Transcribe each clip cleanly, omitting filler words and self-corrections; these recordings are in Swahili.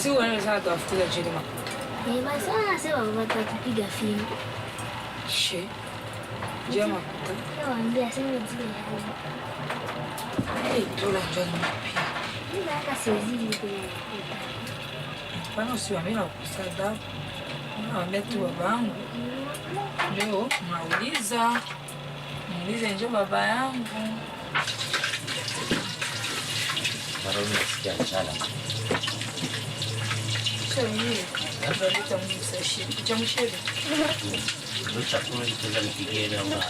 Basi wanaweza kutafuta chini mama. Basi wanasema watatupiga fimbo. She. Jama. Nawaambia sema zile hapo. Dola njoni pia. Mimi hata siwezi kwenye. Bana usiwaambie na kusada. Naambia tu babangu. Leo nauliza. Muulize njoo baba yangu. Maroni nasikia njala. Chakula ndio msashi. Chamshele. Ndio chakula nitaweza nipigie na mama.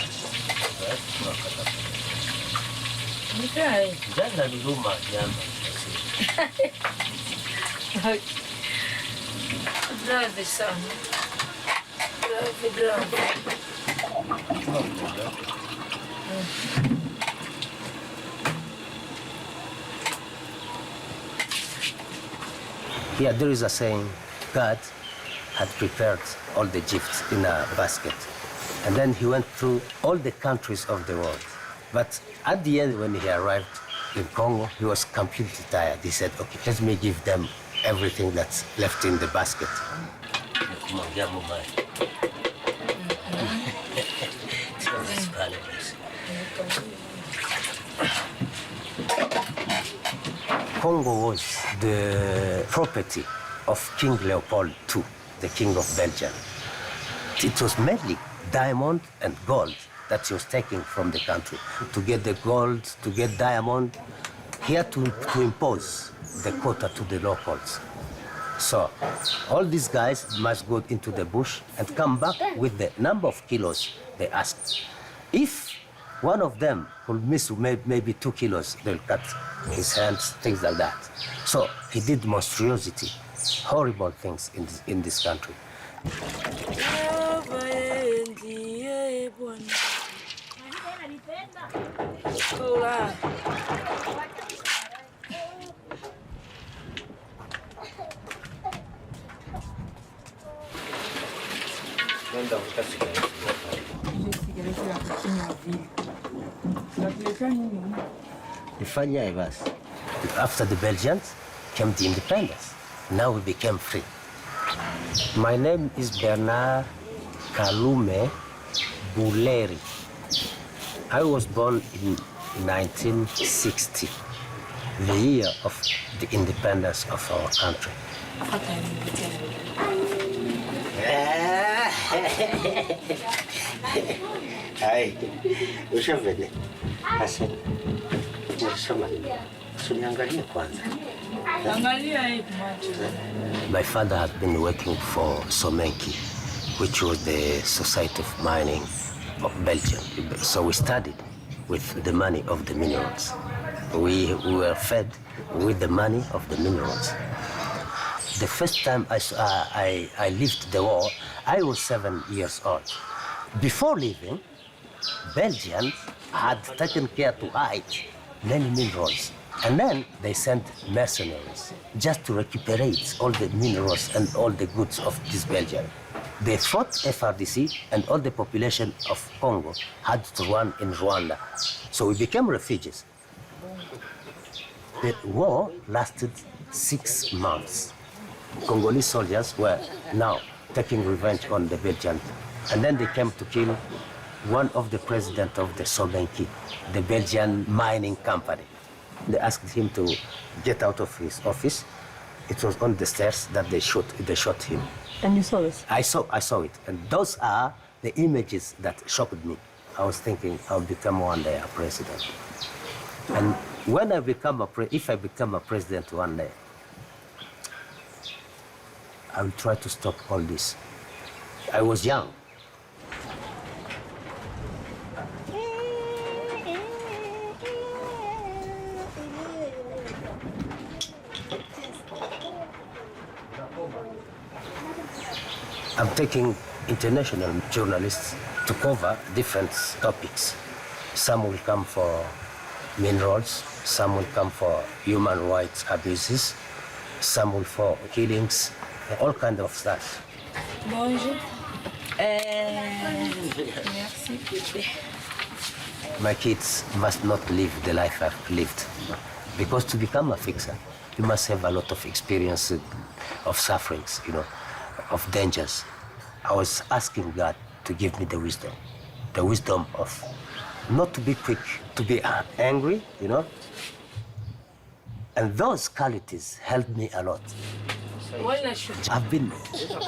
Nikai. Jana niluma nyama. Drive sana. Drive. Yeah, there is a saying, God had prepared all the gifts in a basket. And then he went through all the countries of the world. But at the end, when he arrived in Congo, he was completely tired. He said, okay, let me give them everything that's left in the basket. Congo was the property of King Leopold II, the King of Belgium. It was mainly diamond and gold that he was taking from the country. To get the gold, to get diamond, he had to impose the quota to the locals. So all these guys must go into the bush and come back with the number of kilos they asked. If one of them could miss maybe 2 kilos, they'll cut his hands, things like that. So he did monstrosity, horrible things in this country. After the Belgians came the independence. Now we became free. My name is Bernard Kalume Buleri. I was born in 1960, the year of the independence of our country. Hi, ushavele. Asa. My father had been working for Somenki, which was the Society of Mining of Belgium. So we studied with the money of the minerals. We were fed with the money of the minerals. The first time I lived the war, I was 7 years old. Before leaving, Belgians had taken care to hide many minerals. And then they sent mercenaries just to recuperate all the minerals and all the goods of this Belgium. They fought FRDC and all the population of Congo had to run in Rwanda. So we became refugees. The war lasted 6 months. Congolese soldiers were now taking revenge on the Belgians. And then they came to kill one of the president of the Somenki, the Belgian mining company. They asked him to get out of his office. It was on the stairs that they shot him. And you saw this? I saw it. And those are the images that shocked me. I was thinking I'll become one day a president. And when I become if I become a president one day, I will try to stop all this. I was young. I'm taking international journalists to cover different topics. Some will come for minerals, some will come for human rights abuses, some will for killings, all kinds of stuff. Bonjour. Merci, bébé. My kids must not live the life I've lived, because to become a fixer, you must have a lot of experience of sufferings, you know, of dangers. I was asking God to give me the wisdom of not to be quick, to be angry, you know. And those qualities helped me a lot. I've been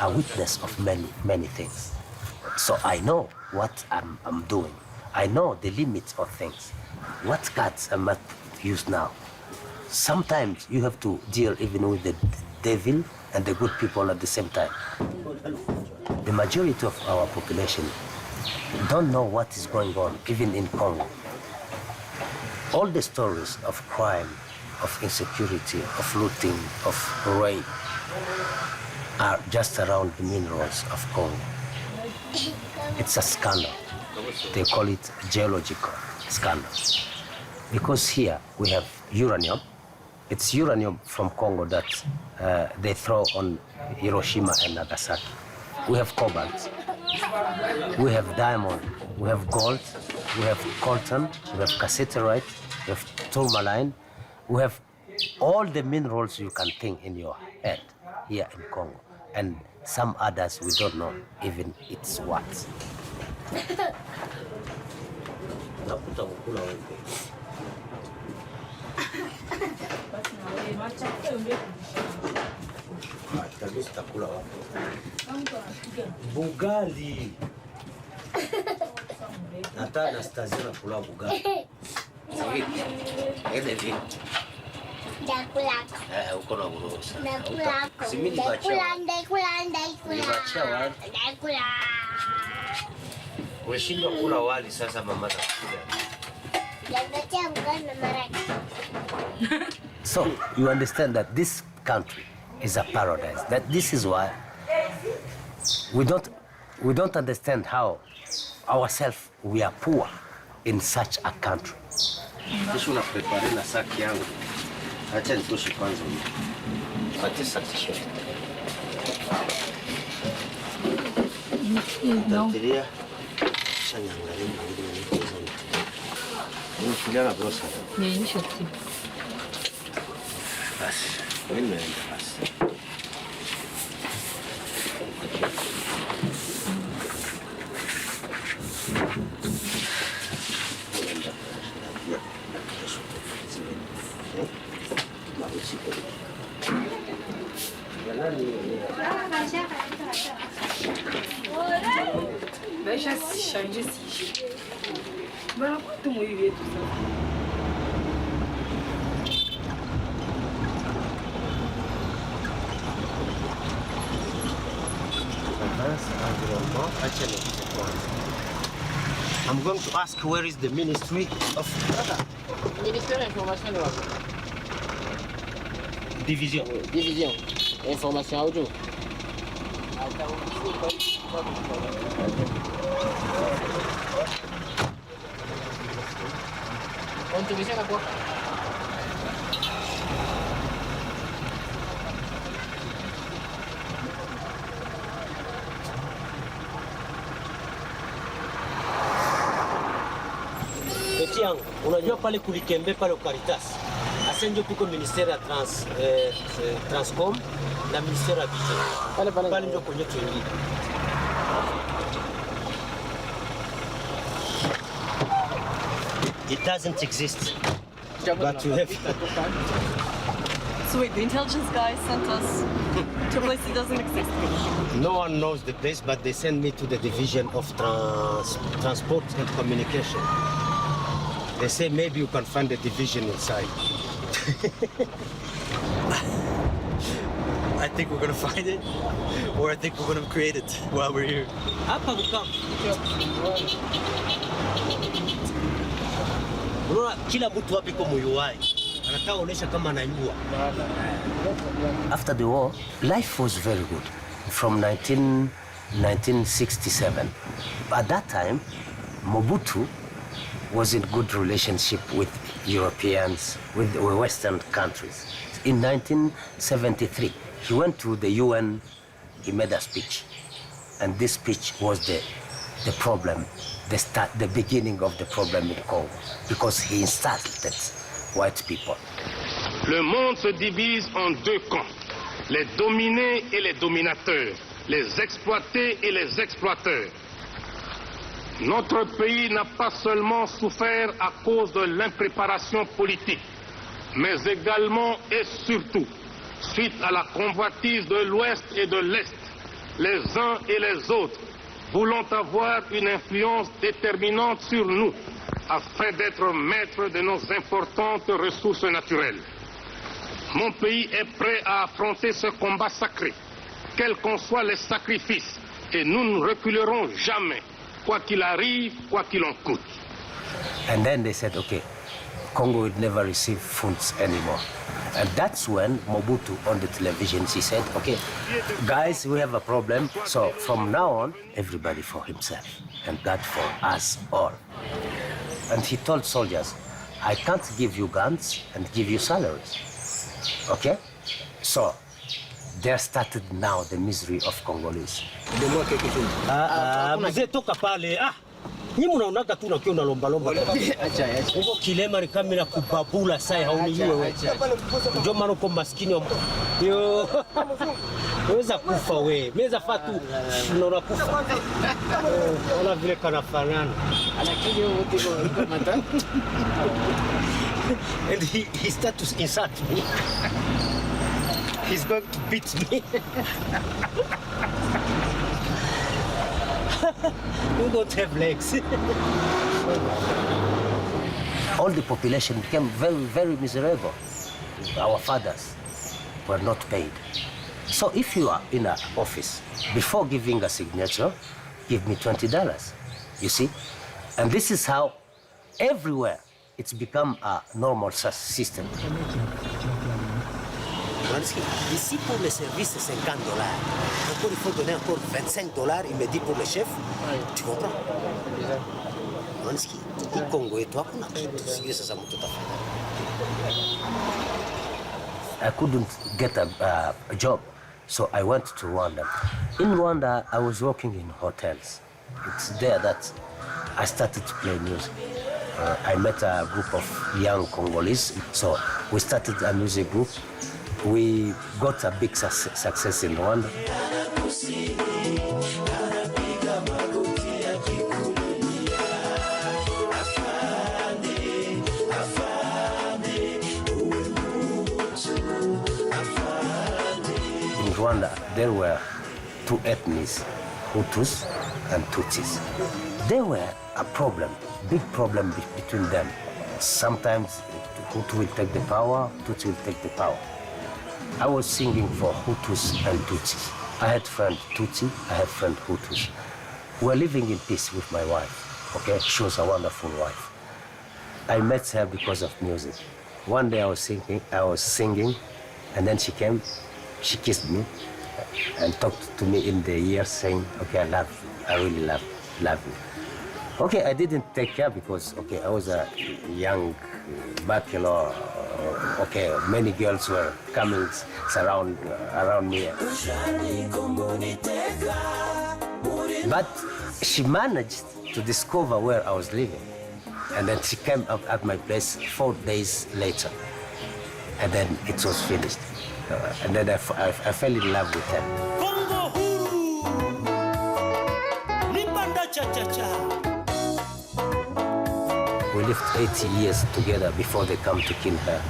a witness of many things. So I know what I'm doing. I know the limits of things. What cards I must use now. Sometimes you have to deal even with the devil and the good people at the same time. The majority of our population don't know what is going on, even in Congo. All the stories of crime, of insecurity, of looting, of rape are just around the minerals of Congo. It's a scandal. They call it geological scandal. Because here we have uranium. It's uranium from Congo that they throw on Hiroshima and Nagasaki. We have cobalt, we have diamond, we have gold, we have coltan, we have cassiterite, we have tourmaline, we have all the minerals you can think in your head here in Congo. And some others we don't know even it's what. Bugali. Nata Anastasia nakula bugali. Ele vipi? Dakulako. Uko na burosa. Dakulako. Simini bacha. Dakulako. Dakula. Umeshindwa kula wali sasa mama atakuja. Yangatia mgana maraki. So you understand that this country is a paradise. That this is why we don't understand how ourselves we are poor in such a country. Kisha unaprepare na saki yangu. Acha nitoshe kwanza. Acha saki shoti. Tantilia. Shanyangalia ndio ni filia na brosa. Ni shoti. Basi, wewe unaenda basi. Deixa se changer si. Voilà quoi tout mouillé tout ça. I'm going to ask where is the Ministry of Ministère Information de Division. Division. Information audio. Contribution à quoi? Eti yangu, unajua pale kulikembe pale Caritas. Asenjo piko ministeri ya Transcom na ministeri ya Vision. Pale ndio kwenye tuingie. It doesn't exist. But you have. So wait, the intelligence guy sent us to a place that doesn't exist? No one knows the place, but they send me to the division of transport and communication. They say maybe you can find the division inside. I think we're gonna find it, or I think we're gonna create it while we're here. Hapa kukaa. Unaona kila mtu wapi kwa muyuwai. Anataka kuonesha kama anajua. After the war, life was very good. From 1967. At that time, Mobutu was in good relationship with Europeans, with the Western countries. In 1973, he went to the UN, he made a speech. And this speech was the problem, the beginning of the problem in Congo, because he insulted white people. Le monde se divise en deux camps, les dominés et les dominateurs, les exploités et les exploiteurs. Notre pays n'a pas seulement souffert à cause de l'impréparation politique, mais également et surtout suite à la convoitise de l'Ouest et de l'Est, les uns et les autres voulant avoir une influence déterminante sur nous afin d'être maîtres de nos importantes ressources naturelles. Mon pays est prêt à affronter ce combat sacré, quels qu'en soient les sacrifices, et nous ne reculerons jamais, quoi qu'il arrive, quoi qu'il en coûte. And then they said, okay, Congo would never receive funds anymore. And that's when Mobutu on the television, she said, okay, guys, we have a problem. So from now on, everybody for himself and God for us all. And he told soldiers, I can't give you guns and give you salaries. Okay? So there started now the misery of Congolese. Mzee toka pale. Nyinyi mnaonaga tu nakiwa unalomba. Acha. Uko kilema ni kama na kubabula sai haunijue wewe. Ndio maana uko maskini wa yo. Weza kufa wewe. Meza fatu unaona kufa. Ona vile kana fanana. Lakini wewe uko mata. And he started to insult me. He's going to beat me. You don't have legs. All the population became very, very miserable. Our fathers were not paid. So if you are in an office, before giving a signature, give me $20, you see? And this is how everywhere it's become a normal system. Ici pour le service c'est $50. Encore il faut donner encore $25, il me dit pour le chef. Tu comprends? Manski, i Congo yetu hakuna kitu. Sio sasa mtu tafanya. I couldn't get a job, so I went to Rwanda. In Rwanda, I was working in hotels. It's there that I started to play music. I met a group of young Congolese, so we started a music group. We got a big success in Rwanda. In Rwanda, there were two ethnies, Hutus and Tutsis. There were a problem, big problem between them. Sometimes Hutu will take the power, Tutsi will take the power. I was singing for Hutus and Tutsis. I had friend Tutsi, I had friend Hutus. We were living in peace with my wife, okay? She was a wonderful wife. I met her because of music. One day I was singing, and then she came, she kissed me, and talked to me in the ear saying, okay, I love you, I really love you. Okay, I didn't take care because, okay, I was a young bachelor. Okay, many girls were coming around me. But she managed to discover where I was living. And then she came up at my place 4 days later. And then it was finished. And then I fell in love with her. Congo huru. Libanda cha. We lived 80 years together before they come to kill her.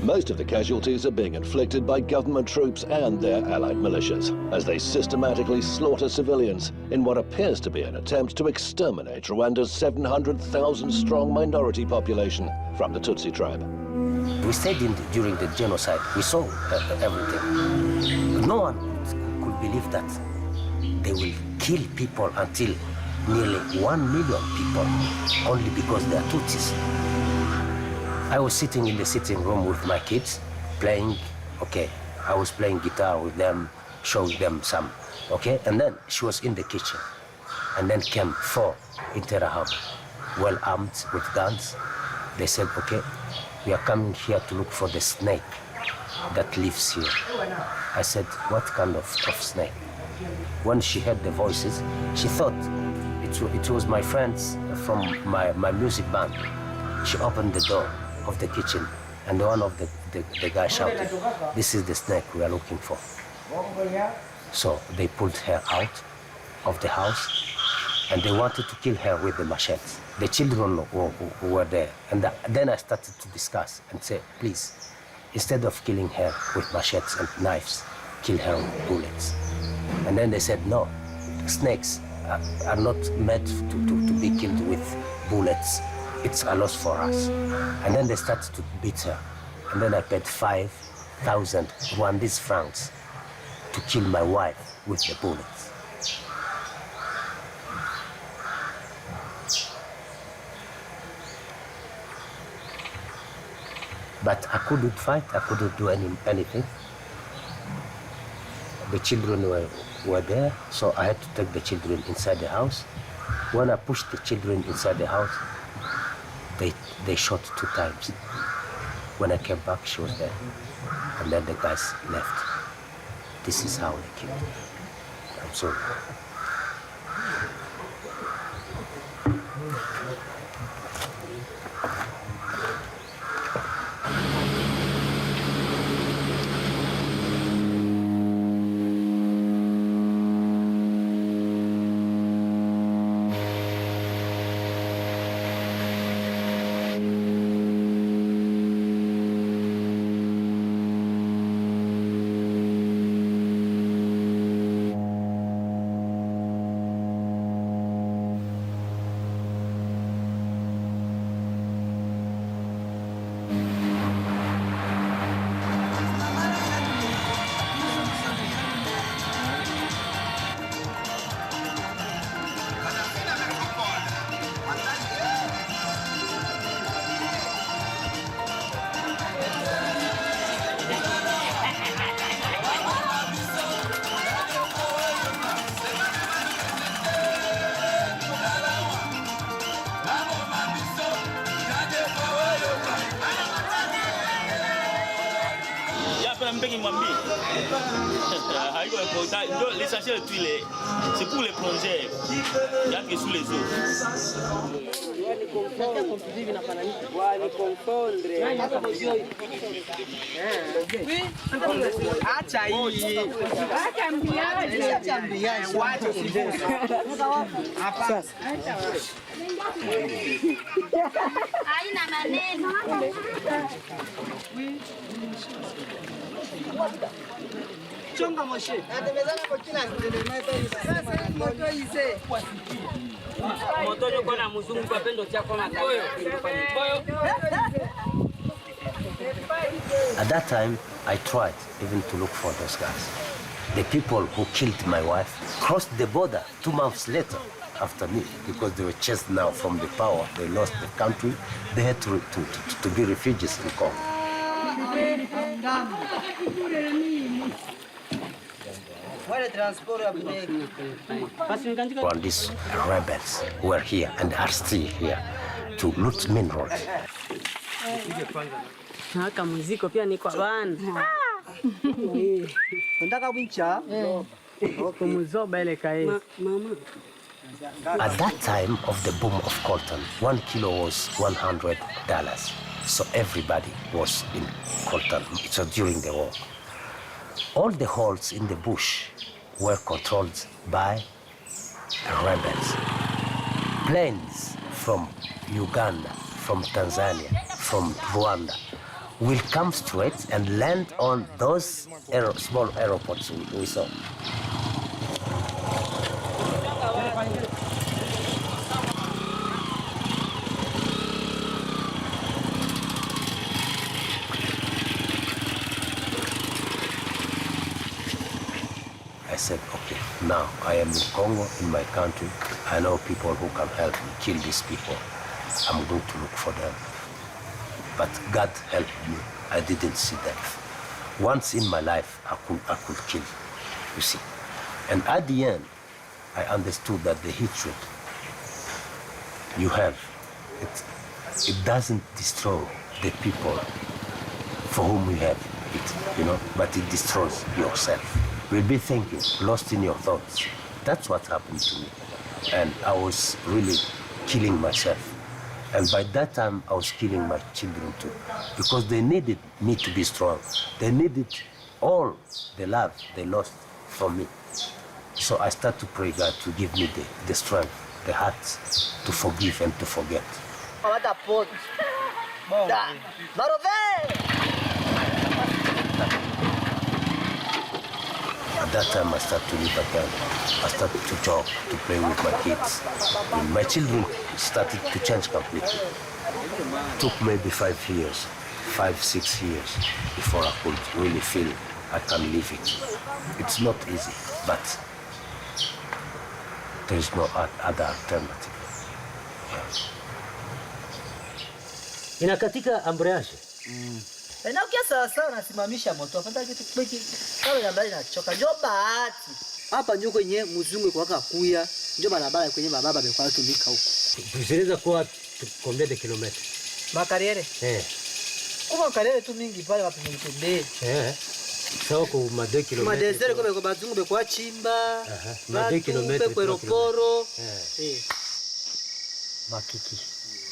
Most of the casualties are being inflicted by government troops and their allied militias, as they systematically slaughter civilians in what appears to be an attempt to exterminate Rwanda's 700,000-strong minority population from the Tutsi tribe. We stayed during the genocide. We saw everything. No one could believe that they will kill people until nearly 1 million people only because they are Tutsis. I was sitting in the sitting room with my kids, playing, okay, I was playing guitar with them, showing them some, okay, and then she was in the kitchen. And then came 4 Interahamwe, well armed with guns. They said, okay, we are coming here to look for the snake that lives here. I said, what kind of snake? When she heard the voices, she thought it was my friends from my music band. She opened the door of the kitchen And one of the guys shouted, "This is the snake we are looking for." So they pulled her out of the house and they wanted to kill her with the machetes. The children who were there. And then I started to discuss and say, please, instead of killing her with machetes and knives, kill her with bullets. And then they said, no, snakes are not meant to be killed with bullets. It's a loss for us. And then they started to beat her. And then I paid 5,000 Rwandese francs to kill my wife with the bullets. But I couldn't fight, I couldn't do anything. The children were there, so I had to take the children inside the house. When I pushed the children inside the house, they shot 2 times. When I came back, she was there. And then the guys left. This is how they killed me. I'm sorry. L'essentiel de tout, c'est pour les plongeurs. Il y a que sous les eaux. Chonga moshe. Atemezana kwa kila sasa moto hize. Moto yuko na mzungu kwa pendo chako na boyo. At that time, I tried even to look for those guys. The people who killed my wife crossed the border 2 months later after me because they were chased now from the power. They lost the country. They had to be refugees in Congo. All these rebels were here and are still here to loot minerals. Haka muziko pia ni kwa bana. Unataka wincha? Kumuzoba ile kae. Mama. At that time of the boom of Coltan, 1 kilo was $100. So everybody was in Coltan. It was during the war. All the holes in the bush were controlled by rebels. Planes from Uganda, from Tanzania, from Rwanda will come straight and land on those small airports we saw. I said, okay, now I am in Congo, in my country. I know people who can help me kill these people. I'm going to look for them. But God helped me. I didn't see death. Once in my life, I could kill, you see. And at the end, I understood that the hatred you have, it doesn't destroy the people for whom you have it, you know, but it destroys yourself. You'll be thinking, lost in your thoughts. That's what happened to me. And I was really killing myself And by that time, I was killing my children too, because they needed me to be strong. They needed all the love they lost from me. So I started to pray God to give me the strength, the heart to forgive and to forget. At that time, I started to live again. I started to talk, to play with my kids. And my children started to change completely. It took maybe 5 years, 5-6 years before I could really feel I can live it. It's not easy, but there is no other alternative. Inakatika ambriage. Na ukia sawa unasimamisha moto. Afadhali kitu kwiki. Kama nambari inachoka. Njoo bahati. Hapa ndio kwenye mzungu kwa kuya. Njoo barabara kwenye baba amekuwa tumika huko. Tusiweza kuwa combien de kilomita? Makariere. Kwa kariere tu mingi pale wapi mtembee. Sawa kwa 2 kilomita. Madesere kwa bazungu bekwa chimba. 2 kilomita kwa aeroporo. Makiki.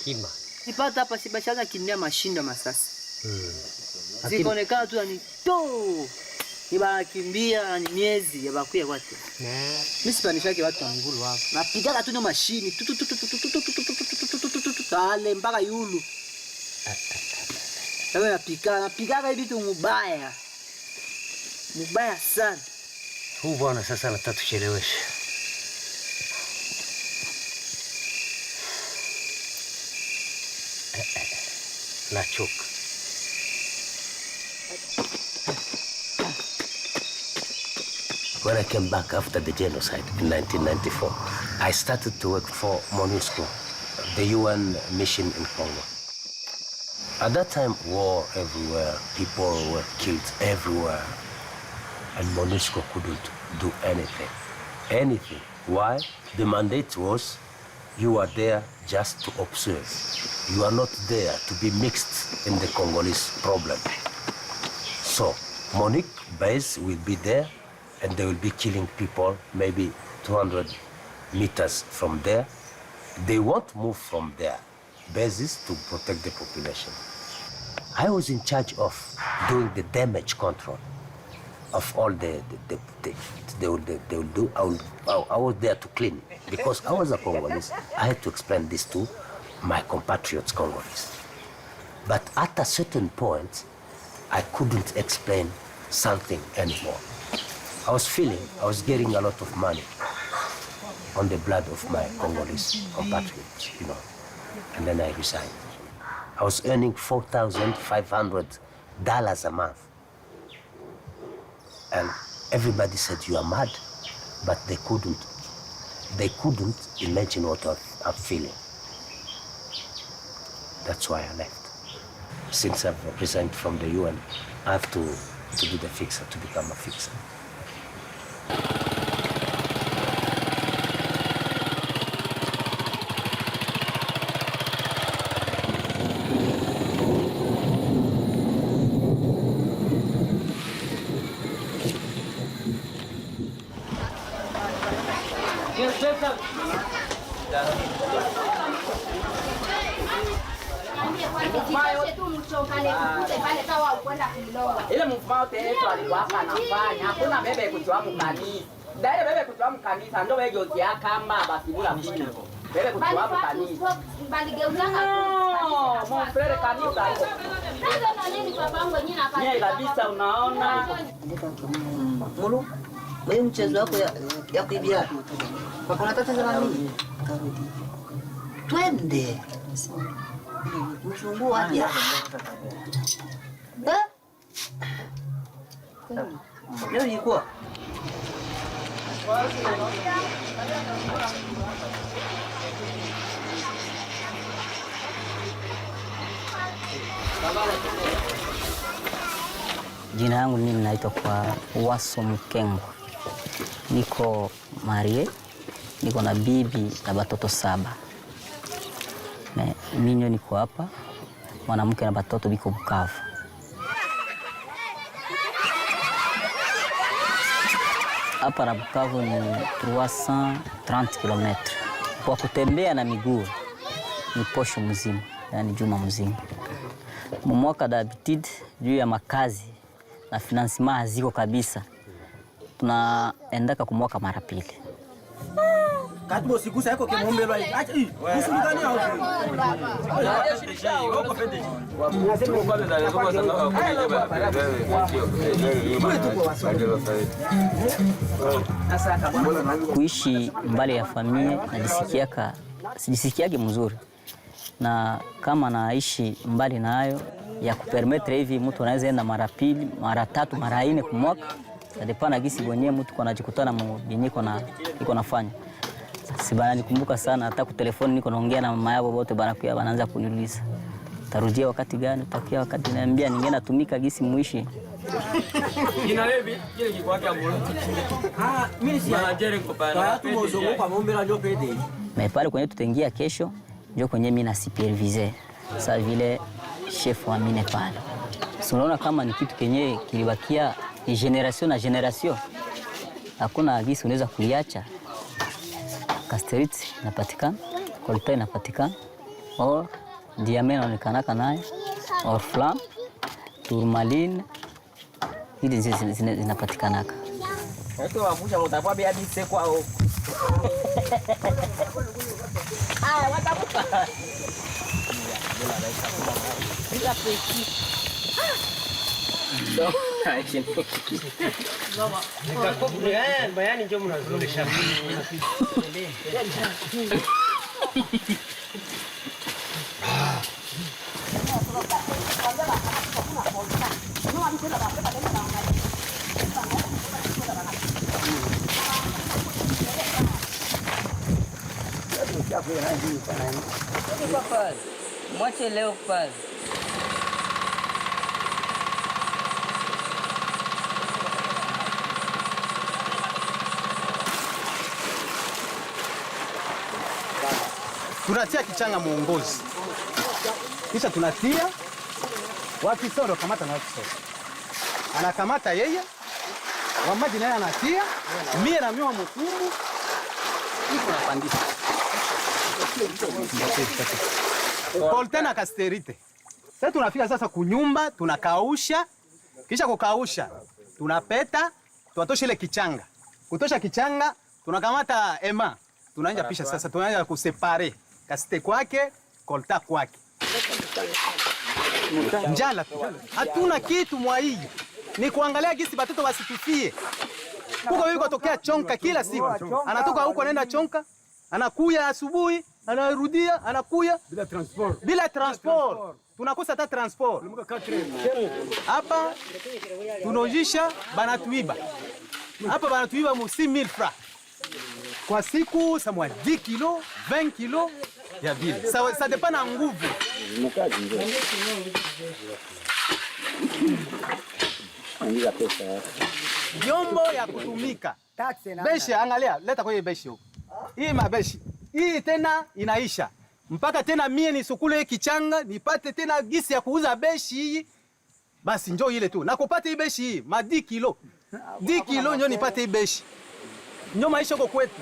Kima. Sipata hapa sibashaga kimia mashindo masasi. Zikoonekana tu ni to. Nibakimbia ni miezi ya bakuya watu. Mimi sipanishake watu wa ngulu hapo. Napigaga tu na mashini. Tale mpaka yulu. Wewe napigaga hivi tu mubaya. Mubaya sana. Huu bwana sasa anataka tucheleweshe. Nachoka. When I came back after the genocide in 1994, I started to work for MONUSCO, the UN mission in Congo. At that time, war everywhere, people were killed everywhere, and MONUSCO couldn't do anything. Anything. Why? The mandate was, you are there just to observe. You are not there to be mixed in the Congolese problem. So, MONUC base will be there, and they will be killing people maybe 200 meters from there. They won't move from their bases to protect the population. I was in charge of doing the damage control of all they will do. I was there to clean it. Because I was a Congolese, I had to explain this to my compatriots Congolese. But at a certain point, I couldn't explain something anymore. I was getting a lot of money on the blood of my Congolese compatriots, you know. And then I resigned. I was earning $4,500 a month. And everybody said, you are mad, but they couldn't imagine what I'm feeling. That's why I left. Since I've resigned from the UN, I have to do the fixer, to become a fixer. Ile mfumao teto alikuwa anafanya hakuna bebe kutoa mkanisa. Ndaile bebe kutoa mkanisa ndio wewe jozia kama basi bula mjini. Bebe kutoa mkanisa. Baligeuzanga tu. Mon frere kanisa hapo. Sasa na nini babangu nyinyi hapa? Yeye kabisa unaona. Mulu. Wewe mchezo wako ya kuibia. Kwa unataka za nini? Twende. Msumbua aje. Leo ilikuwa jina yangu mimi naitwa kwa Waso Mkengo. Niko marie, niko na bibi na batoto 7. Mimi niko hapa, mwanamke na batoto biko Bukavu. Hapa na Bukavu ni 330 km. Kwa kutembea na miguu ni posho mzima, yani juma mzima. Mwaka d'habitude juu ya makazi na financement haziko kabisa, tunaendaka kumwaka mara pili. Katibo sikusa yako kemuombelwa hivi. Acha hii. Usilikani au? Kuishi mbali ya familia sijisikiake mzuri. Na kama naishi mbali nayo ya kupermettre hivi mtu anaweza enda mara pili, mara tatu, mara 4 kwa mwaka. Sadepana gisi mwenyewe mtu anajikutana mwenyewe iko nafanya. Sibana nikumbuka sana hata kwa telefoni niko naongea na mama yao wote bana pia wanaanza kuniuliza. Tarudia wakati gani? Utakia wakati niambia ningeenda tumika gisi muishi. Ina lebi kile kikwake amolo. Mimi si manager kwa bana. Tumozunguka kwa mombela ndio pede. Na pale kwenye tutaingia kesho ndio kwenye mimi na supervisor. Sasa vile chef wa mine pale. Unaona kama ni kitu kenye kilibakia ni generation na generation. Hakuna gisi unaweza kuiacha. Casterit inapatikana, Coltan inapatikana, or diamant inaonekana naye, or flam, tourmaline, hizi zinapatikana. Watu wavuja mtakuwa bia bise kwao. Watakupa. Bila peki. Bayani ndio mnazungusha. Mwache leo pale. Tunatia kichanga muongozi. Kisha tunatia wakisoro kamata na wakisoro. Anakamata yeye. Wa maji naye anatia. Mie na mioa mtumbu. Iko napandisha. Coltan na casterite. Sasa tunafika sasa kunyumba, tunakausha. Kisha kukausha, tunapeta, tuatosha ile kichanga. Kutosha kichanga, tunakamata ema. Tunaanza pisha sasa, tunaanza kusepare. Kasite kwake, Coltan kwake. Njala tu. Hatuna kitu mwa hii. Ni kuangalia gisi batoto wasitufie. Huko yuko tokea chonka kila siku. Anatoka huko anaenda chonka, anakuya asubuhi, anarudia, anakuya bila transport. Bila transport. Tunakosa hata transport. Hapa tunojisha banatuiba. Hapa banatuiba mu 6000 francs. Kwa siku samwa 10 kilo, 20 kilo ya vile. Ça dépend na nguvu. Vyombo ya kutumika. Beshi angalia, leta kwa hii beshi huko. Hii mabeshi. Hii tena inaisha. Mpaka tena mie nisukule kichanga, nipate tena gisi ya kuuza beshi hii. Basi njoo ile tu. Na kupata hii beshi hii, ma 10 kilo. 10 kilo njoo nipate hii beshi. Njoo maisha huko kwetu.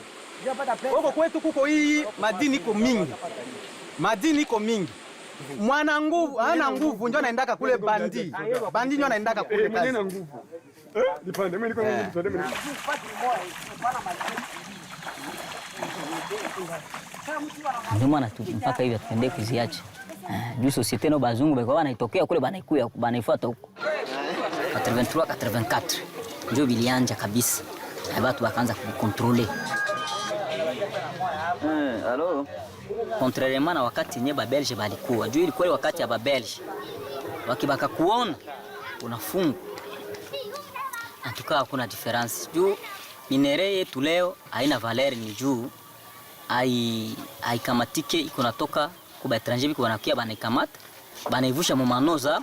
Huko kwetu kuko hii madini iko mingi. Madini iko mingi. Mwana nguvu, hana nguvu njoo anaendaka kule bandi. Bandi njoo anaendaka kule kazi. Mimi nguvu. Dipande mimi niko nguvu. Ndio maana mpaka hivi tuende kuziacha. Juu societe no bazungu beko wanaitokea kule banaikuya banaifuata huko. 83 84 ndio bilianja kabisa. Watu wakaanza kucontroller. Allo. Contrairement na wakati nye ba Belge balikuwa. Juu ilikuwa wakati ya ba Belge. Wakibaka kuona unafungwa. Antukaa hakuna difference. Juu minere yetu leo haina valeur ni juu haikamatike iko natoka kwa etranger biko wanakia banaikamata banaivusha mu manoza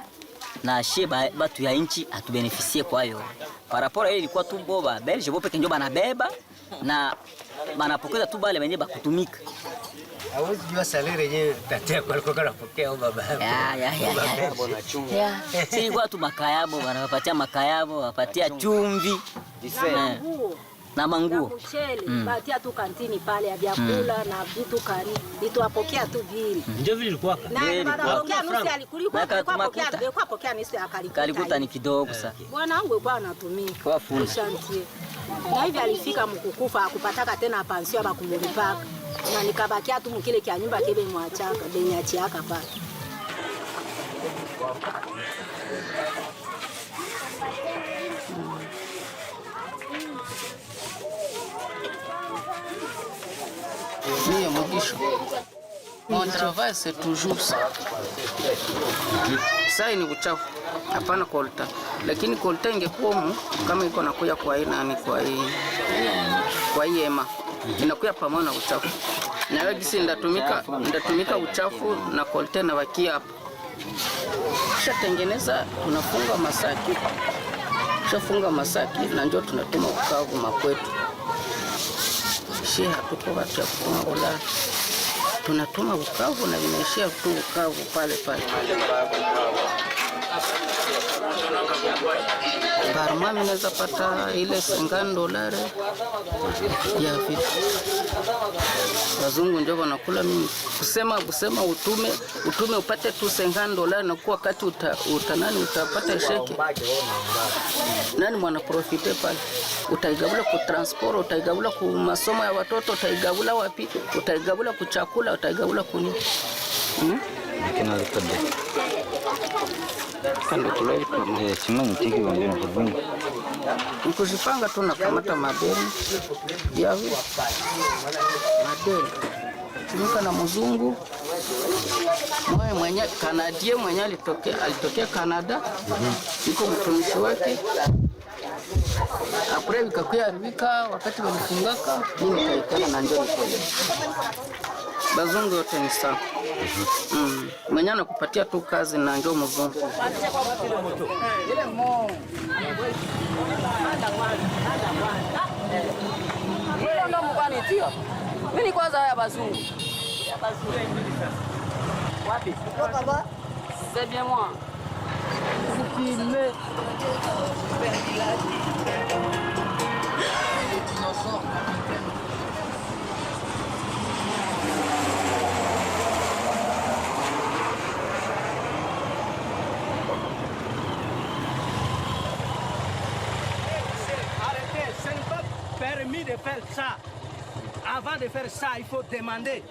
na shie batu ya inchi atubenefisie kwa hiyo. Parapora ile ilikuwa tu boba Belge bope kenjo banabeba na banapokeza tu bale wenyewe bakutumika. Hawezi jua salary yenyewe tatia kwa alikuwa anapokea au baba. Si kwa tu makayabo wanapatia makayabo, wapatia chumvi. na manguo. Mchele, batia tu kantini pale ya vyakula na vitu kani. Nitwapokea tu vile. Ndio vile ilikuwa. Na wanapokea nusu alikuwa pokea nusu akalikuta. Kalikuta ni kidogo sana. Bwana wangu alikuwa anatumika. Kwa full. Na hivi alifika mkukufa akupataka tena pansio aba kumulipaka. Na nikabakia tu mkile kia nyumba kile mwachaka, benyachiaka pale. Mie Mugisho. Mon travail c'est toujours ça. Sai ni uchafu. Hapana Coltan. Lakini Coltan ingekuwa kama iko nakuya kwa aina ni kwa hema. Inakuya pamoja na uchafu. Na wewe gisi ndatumika uchafu na Coltan na wakia hapo. Kisha tengeneza tunafunga masaki. Kisha funga masaki na ndio tunatuma ukavu makwetu. Shia hatuko watu ya kutuma ulaya. Tunatuma ukavu na vinaishia tu ukavu pale pale. Barma minaweza pata ile $50 ya vitu. Wazungu ndio wanakula mimi. Kusema utume upate tu $50 na kwa wakati utapata sheke. Nani mwana profite pale? Utaigabula ku transport, utaigabula ku masomo ya watoto, utaigabula wapi? Utaigabula ku chakula, utaigabula kuni. Kina likode. Kando kulai kwa chimani tiki wanje na kudunga. Nikujipanga tu na kamata madeni. Yavi. Madeni. Tumika na mzungu. Mwenye Canadien mwenye alitokea Canada. Niko mtumishi wake. Apre vikakuya haribika wakati walifungaka mimi nikaikana na njoo niko. Bazungu yote ni sawa. Mwenye anakupatia tu kazi na njoo mzungu. Wewe ndo mkwani tio. Mimi kwanza haya bazungu. Wapi? C'est bien moi. Vous filmez. Arrêtez, ce n'est pas permis de faire ça. Avant de faire ça, il faut demander.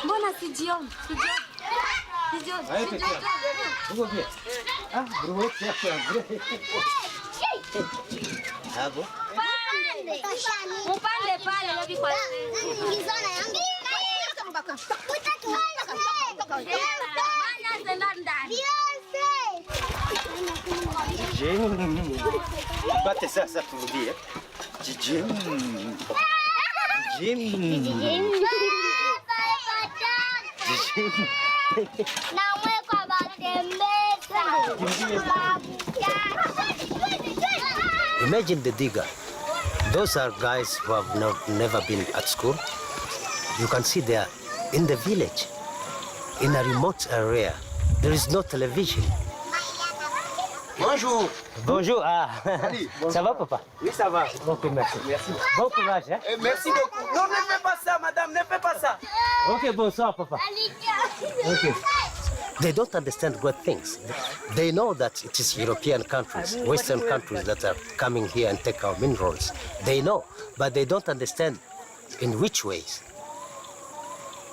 Mbona sijioni? Uko bien? Ah, bro, hapo. Upande pale na vikwa. Ngizana yangu. Bate sasa turudie. Jijim. Imagine the digger. Those are guys who have never been at school. You can see they are in the village, in a remote area. There is no television. Bonjour. Bonjour. Ah. Bonjour. Ça va, papa? Oui, ça va. Beaucoup merci. Merci. Bon courage. Hein? Merci beaucoup. Non, ne fais pas ça, madame, ne fais pas ça. Ok, bonsoir, papa. Ok. They don't understand good things. They know that it is European countries, Western countries that are coming here and take our minerals. They know, but they don't understand in which ways.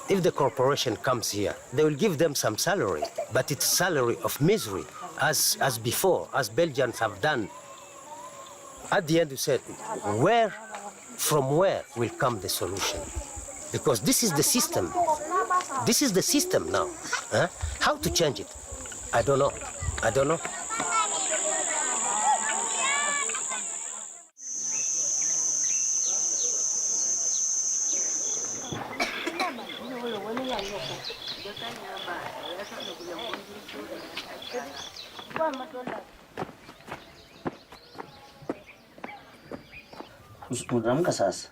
If the corporation comes here, they will give them some salary, but it's salary of misery, as before, as Belgians have done. At the end, you said, from where will come the solution? Because this is the system. This is the system now. Huh? How to change it? I don't know. I don't know. Unaamka sasa.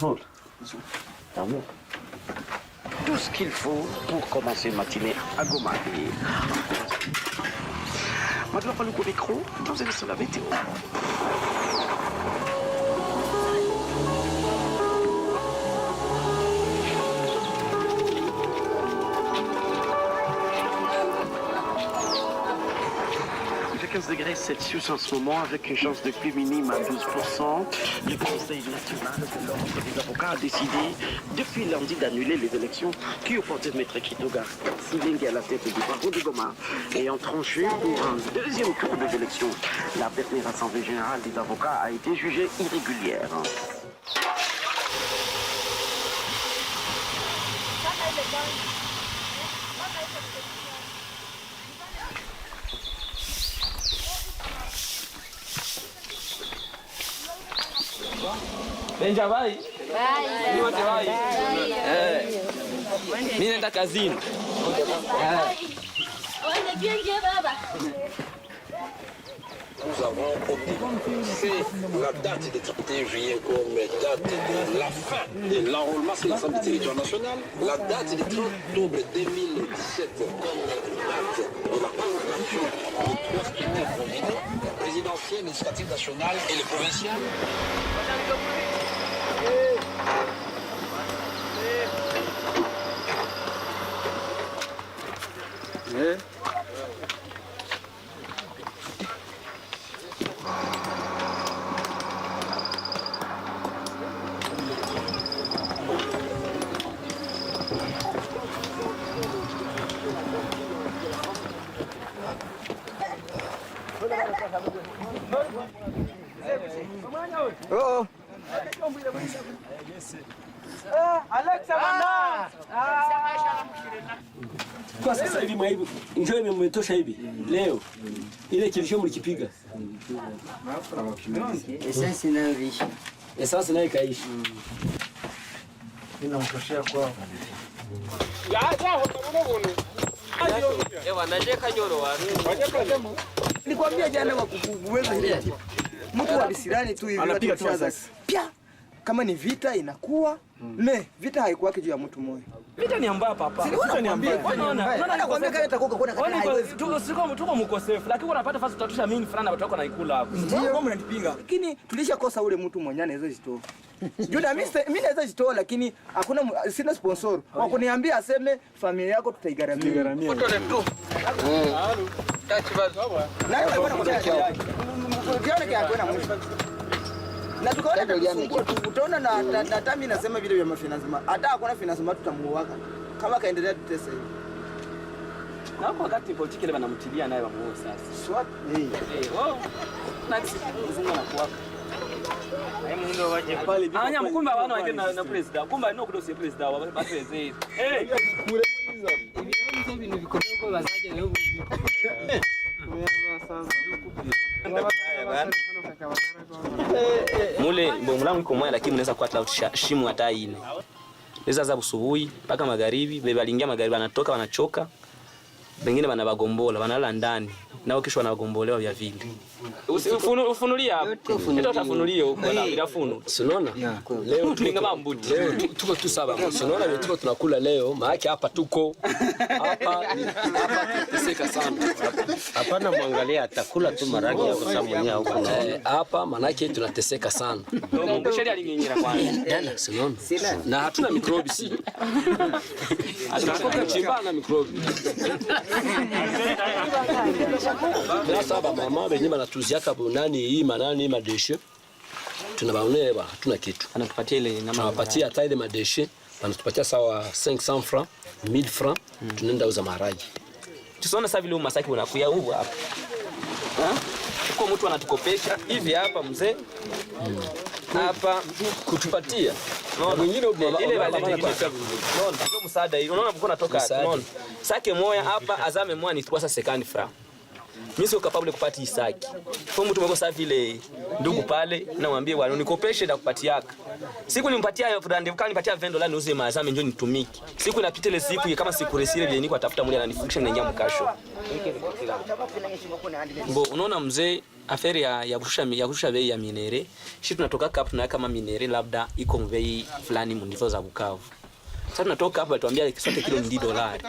Roule. T'amour. Tout ce qu'il faut pour commencer matinée à Goma. Maintenant, pas le coup micro, vous allez sur la météo. Il fait 15 degrés Celsius en ce moment avec une chance de pluie minime à 12%. Le Conseil national de l'Ordre des avocats a décidé depuis lundi d'annuler les élections qui opposaient Maître Kitoga Silingi à la tête du barreau de Goma et ont tranché pour un deuxième tour des élections. La dernière assemblée générale des avocats a été jugée irrégulière. Benja vai? Ni wote vai? Mimi naenda kazini. Nous avons fait la date du 31 juillet comme date de la fin de l'enrôlement sur l'ensemble du territoire national, la date du 30 octobre 2017 comme date de la prolongation des 3 scrutins combinés, présidentiel, législatif national et le provincial. Oh. Alexa manda. Kwa sasa hivi maibu njoo imetosha hivi leo ile kilisho mlikipiga essence nayo ishi essence nayo ikaishi inamtoshea kwao Ewa naje kanyoro wapi? Nilikwambia jana wakuweza ile mtu wa bisirani tu hivi anapiga tu pia kama ni vita inakuwa vita haikuwa juu ya mtu mmoja. Vita ni mbaya papa. Vita ni mbaya. Unaona nakwambia kama itakuwa kuna tuko mkosefu lakini unapata fasi tutatusha mimi fulani watu wako naikula hapo. Ndio kama mnanipinga. Lakini tulishakosa ule mtu mwenye anaweza jitoa. Juda mimi naweza jitoa lakini hakuna sina sponsor. Wa kuniambia aseme familia yako tutaigaramia. Utole tu. Tachi bazo. Na wewe bwana mkiona kiasi na mwisho. Na tukaona utaona na tami nasema vile vya mafinanzima. Hata hakuna finansima tutamuoaka. Kama kaendelea tutese hivi. Na hapo wakati politiki ile wanamtilia naye wamuoe sasa. Swat. Wao. Na kuzunga na kuwaka. Mundo waje pale. Anya mkumba wana wake na president. Kumba no kudosi president wa president. Mure mwiza. Hivi ni vikonoko wazaje leo. Mule mbongo langu iko moja lakini mnaweza kuata shimu hata ine. Naweza za busubuhi mpaka magharibi, bebe aliingia magharibi anatoka wanachoka. Wengine wanabagombola, wanalala ndani. Nao kisha wanagombolewa vya vile. Ufunulia hapo. Ndio utafunulia huko na ilafunu. Unaona? Leo tulinga mbuti. Leo tuko tu saba. Unaona vile tuko tunakula leo, maana hapa tuko hapa tunateseka sana. Hapana muangalia atakula tu maragi ya kwa mwenyewe huko. Hapa maana yake tunateseka sana. Ndio sheria alinyingira kwanza. Dana, unaona? Na hatuna mikrobi si. Hatuko chimbana mikrobi. Sasa mama wenyewe wanatuziaka nani hii manani madeshe. Tunabaonea hatuna kitu. Anatupatia ile na tunapatia hata ile madeshe, wanatupatia sawa 500 francs, 1000 francs, tunaenda uza maharagi. Tusiona sasa vile Masaki unakuya huko hapa. Uko mtu anatukopesha hivi hapa mzee. Hapa kutupatia. Mwingine ile wale nyingine sasa. Unaona ndio msaada hiyo. Unaona mko natoka hapa. Unaona. Sake moya hapa azame moya ni 350 francs. Mimi sio capable kupata isaki. Kwa mtu mweko safi vile ndugu pale namwambie bwana unikopeshe na kupatiaka. Siku nimpatia brand kama nipatia $20 niuze mazame njoo nitumiki. Siku inapita ile siku kama siku resile vile niko atafuta mmoja ananifikisha naingia mkasho. Bo unaona mzee aferi ya kushusha bei ya minere. Sisi tunatoka hapa tunaweka kama minere labda iko bei fulani mnivo za Bukavu. Sasa tunatoka hapa tuambia kisote kilo $10.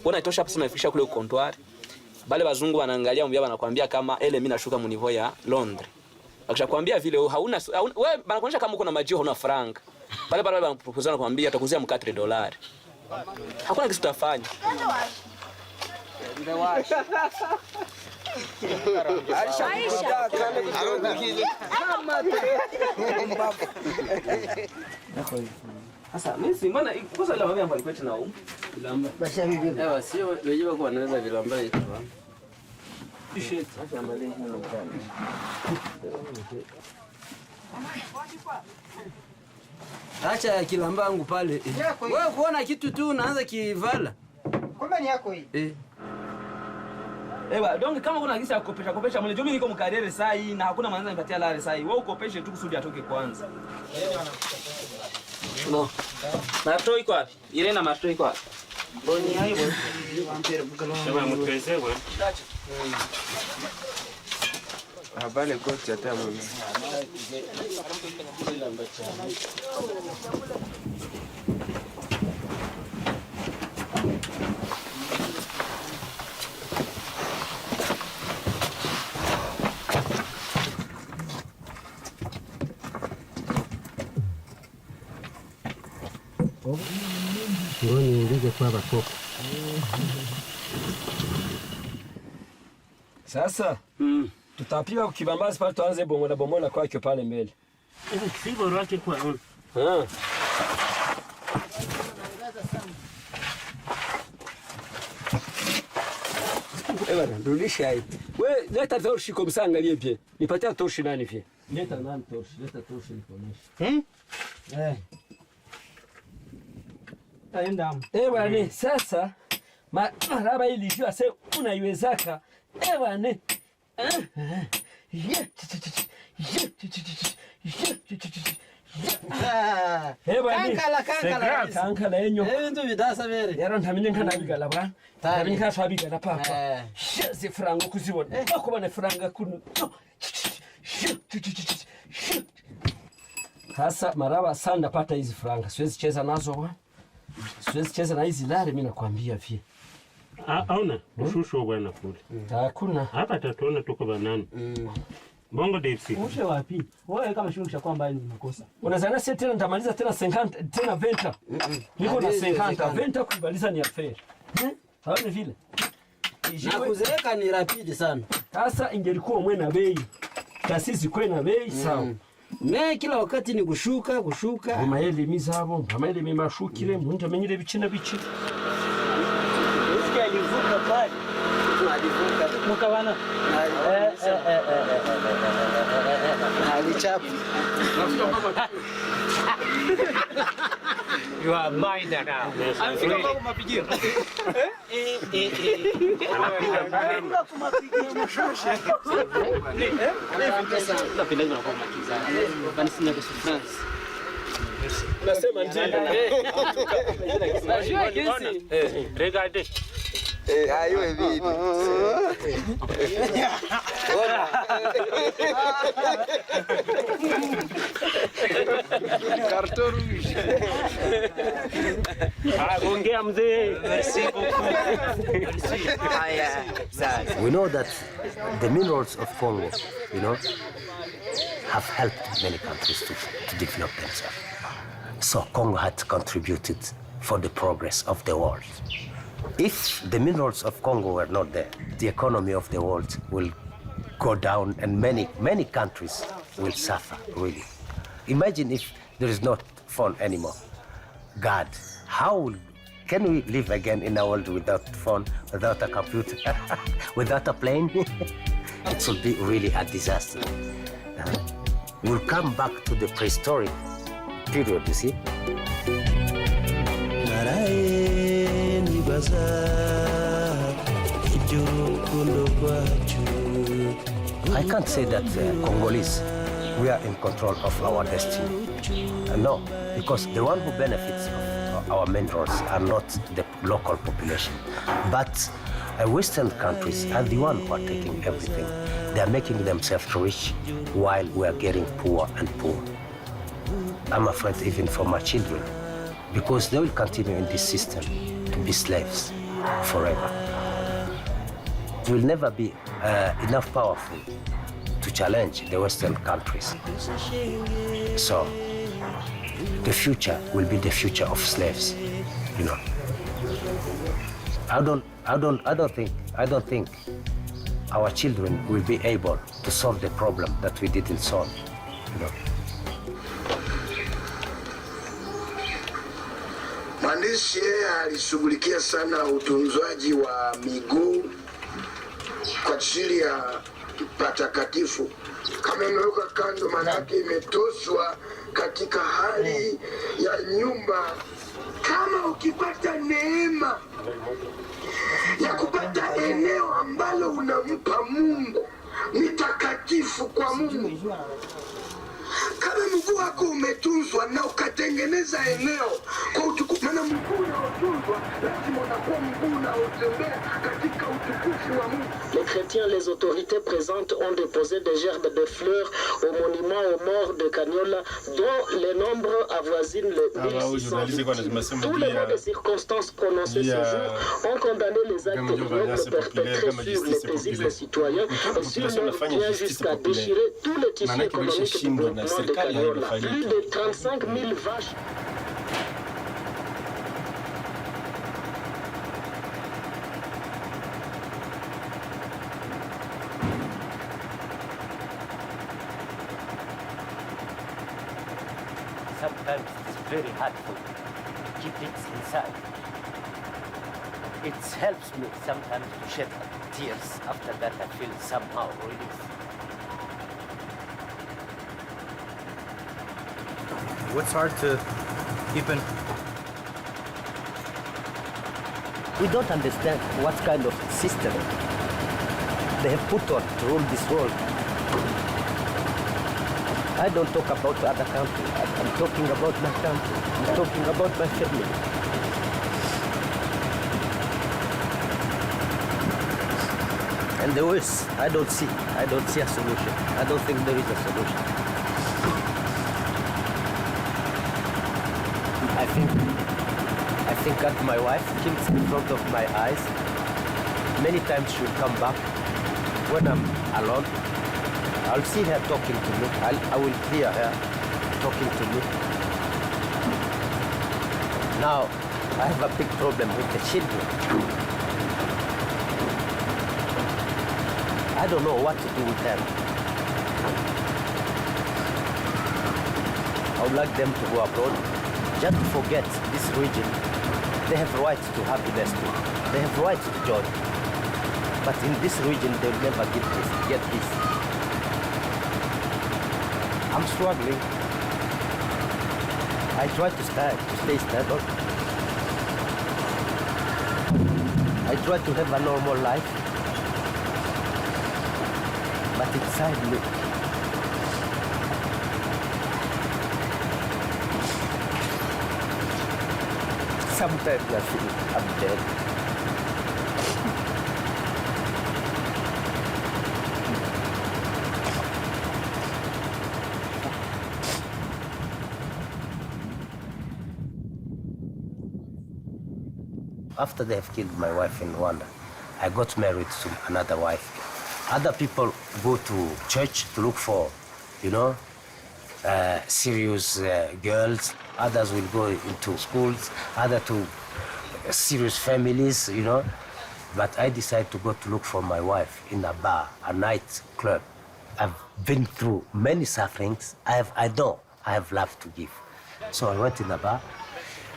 Mbona itosha hapa sema ifikisha kule comptoir. Bale bazungu wanaangalia mbia wanakuambia kama ele mimi nashuka munivo ya Londres. Akishakwambia vile hauna wewe banakuonyesha kama uko na majio hauna franka. Bale wanapropose wanakuambia atakuzia $4. Hakuna kitu tutafanya. Sasa mimi si mbona kosa la mama ambayo kwetu na huko. Vilamba. Basha hivi. Ewa sio wenyewe kwa wanaweza vilamba yetu. T-shirt hata ambaye huna mkani. Acha kilamba yangu pale. Wewe kuona kitu tu unaanza kivala. Kumbe ni yako hii. Ewa, donc kama kuna kisa ya kukopesha mwenye mimi niko mkarere saa hii na hakuna maneno nipatia lale saa hii. Wewe ukopeshe tu kusudi atoke kwanza. No. Marto iko wapi? Irena marto iko wapi? Boni hai bwana. Sema mtuweze bwana. Habari kocha hata mimi. Ngoni ndije kwa bakoko. Sasa tutapiga kibambazi pale tuanze bomola kwake pale mbele. Sivyo roke kwa on. Ewa rudisha hii. Wewe leta torshi kwa msangalie pia. Nipatia torshi nani pia? Leta nani torshi? Leta torshi nikonesha. Taenda. Ewa ni sasa maraba hili jua sasa unaiwezaka. Ewa ni. Kankala enyo. Ndio bidasa mere. Yaro ntamenye nkanabigala bwa. Ntamenye nkashabigala papa. Ze franga kuzibona. Bako bane franga kuno. Sasa maraba sana pata hizi franga. Siwezi cheza nazo bwa. Siwezi cheza na hizi lare mimi nakwambia vile. Hauna ushushu bwana kule. Hakuna. Hapa tatuona tuko banani. Bongo DFC. Ushe wapi? Wewe kama shungisha kwamba ni makosa. Unazana sasa tena nitamaliza tena 50 tena 20. Niko na 50 20 kubaliza ni affair. Haone vile. Na kuzeeka ni rapidi sana. Sasa ingelikuwa mwe na bei. Taasisi kwe na bei sawa. Me kila wakati ni kushuka. Amaeli mizabo, amaeli mimashukire, muntu amenyire bicina bici. Usikia alivuka pale. Alivuka. Mukabana. Alichapa. You are mine now. Afika kwa kumapigio. Afika kumapigio mshushe. Napenda na kwa makiza. Kanisa na France. Nasema ndio. Regardez. Ayo vipi? Carton rouge. Ongea mzee. We know that the minerals of Congo, have helped many countries to develop themselves. So Congo had contributed for the progress of the world. If the minerals of Congo were not there, the economy of the world will go down and many countries will suffer, really. Imagine if there is not phone anymore. God, can we live again in a world without phone, without a computer, without a plane? It will be really a disaster. We'll come back to the prehistoric period, you see? I can't say that Congolese, we are in control of our destiny. No, because the one who benefits of our minerals are not the local population, but Western countries are the ones who are taking everything. They are making themselves rich while we are getting poor and poor. I'm afraid even for my children, because they will continue in this system to be slaves forever. It will never be enough powerful to challenge the Western countries. So the future will be the future of slaves, I don't think our children will be able to solve the problem that we didn't solve, Mwandishi yeye alishughulikia sana utunzwaji wa miguu kwa ajili ya patakatifu. Kama imeweka kando, manake imetoswa katika hali ya nyumba. Kama ukipata neema ya kupata eneo ambalo unampa Mungu, ni takatifu kwa Mungu. Kama mguu wako umetunzwa na ukatengeneza eneo kwa utukufu, maana mguu unaotunzwa lazima unakuwa mguu unaotembea katika utukufu wa Mungu. Les chrétiens, les autorités présentes ont déposé des gerbes de fleurs au monument aux morts de Cagnola, dont le nombre avoisine les 1600. Tous les mots de circonstances prononcés ce jour ont condamné les actes ignobles perpétrés sur les paisibles citoyens, sur leur bien jusqu'à déchirer tout le tissu économique du gouvernement de Cagnola. Plus de 35 000 vaches. Sometimes it's very hard to keep it inside. It helps me sometimes to shed tears. After that, I feel somehow relief. What's hard to keep in? We don't understand what kind of system they have put on to rule this world. I don't talk about other countries. I'm talking about my country. I'm talking about my family. And the worst, I don't see a solution. I don't think there is a solution. I think that my wife kills in front of my eyes. Many times she'll come back when I'm alone. I'll see her talking to me. I will hear her talking to me. Now, I have a big problem with the children. I don't know what to do with them. I would like them to go abroad, just to forget this region. They have rights to happiness too. They have rights to joy. But in this region, they'll never get this. I'm struggling. I try to stay stable. I try to have a normal life. But inside me, sometimes I feel I'm dead. after they have killed my wife in Rwanda, I got married to another wife. Other people go to church to look for, serious girls. Others will go into schools, others to serious families, But I decided to go to look for my wife in a bar, a night club. I've been through many sufferings. I have love to give. So I went in the bar.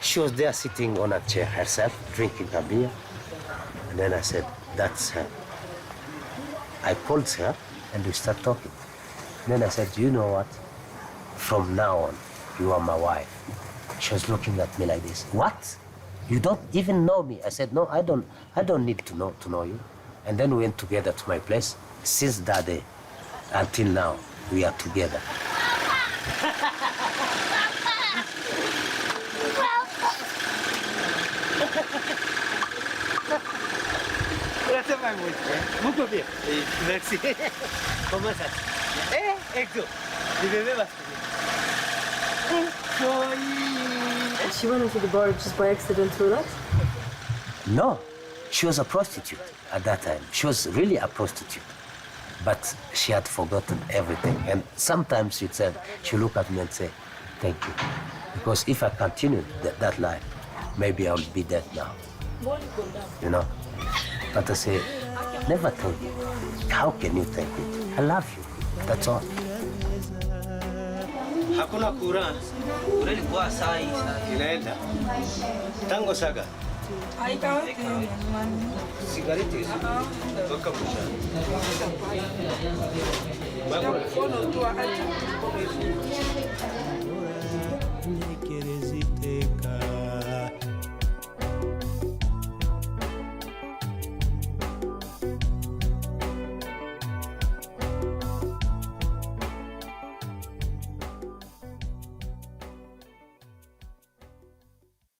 She was there sitting on a chair herself, drinking a beer. And then I said, that's her. I called her and we started talking. And then I said, you know what? From now on, you are my wife. She was looking at me like this. What? You don't even know me? I said, no, I don't need to know you. And then we went together to my place. Since that day until now, we are together. Grazie molto bien. Merci. Comment ça? Exo. Je vais vas. She went into the bar just by accident through that? No, she was a prostitute at that time. She was really a prostitute. But she had forgotten everything. And sometimes she'd look at me and say, thank you. Because if I continued that life, maybe I would be dead now. But I say, never thank you. How can you thank me? I love you. That's all. Hakuna kura. Kura ilikuwa saa hii inaenda. Tango saga. Sigareti hizi. Toka pusha. Magura.